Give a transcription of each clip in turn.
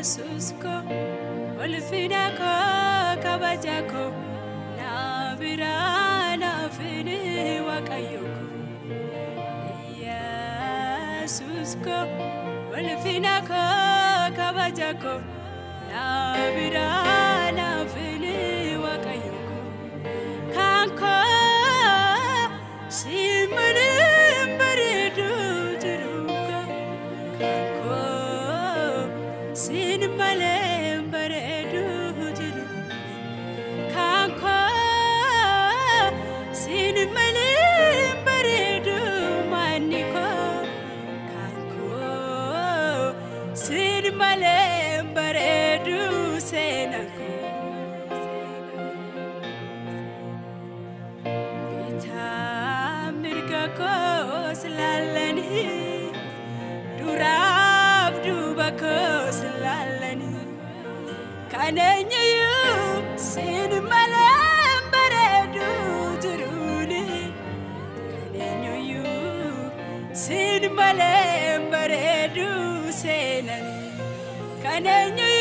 Susko, Ulfina ko, kabajako, nabira nafini wakayoko. Susko, Ulfina ko, kabajako, nabira nafini wakayoko. Kanko, simanim baridu jiruka. Kanko, sin malem baredu jiru. Kanko, sin malem baredu maniko. Kanko, sin malem baredu senako. Bita mirga ko slalani durab dubako slalani kanenyu sin malem baredu jiruni kanenyu sin malem baredu senani kanenyu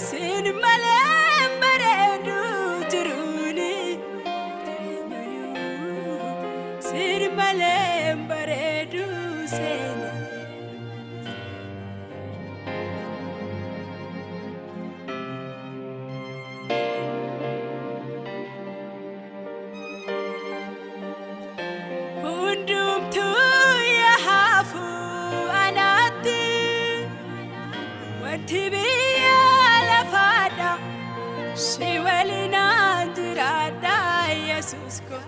sin malem baredu jiruni kanenyu sin malem baredu senani. Hundumtu yahafu anati wanti biya lafada shiwalina durada Yesusko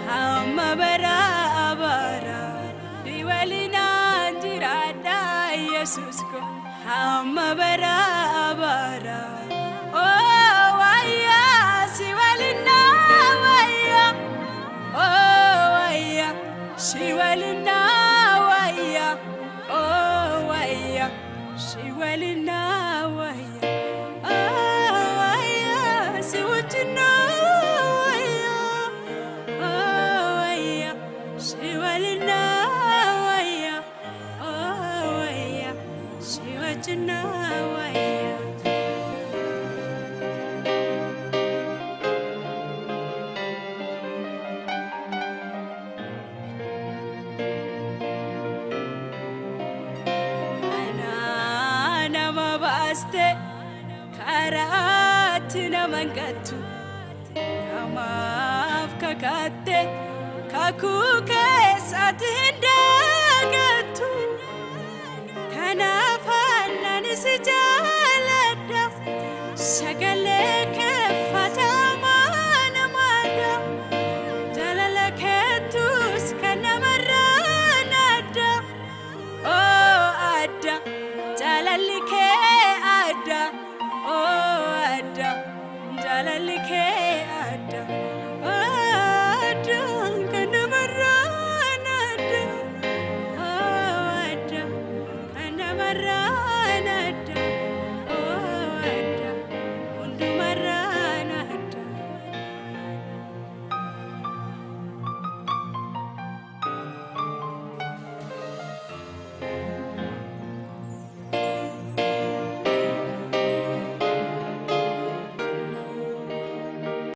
hamma bara abara shiwalina durada Yesusko hamma bara abara oh waya shiwalina waya oh waya shiwalina waya oh waya shiwalina waya oh waya siwutina waya oh waya shiwalina waya oh waya siwutina waya. Karati namangatu amaf kakate kakuke satindagatu kanafanani sijalada shagale kefatama namada jalala ketus kanamaranada oh ada jalalike ada oh ada jalalike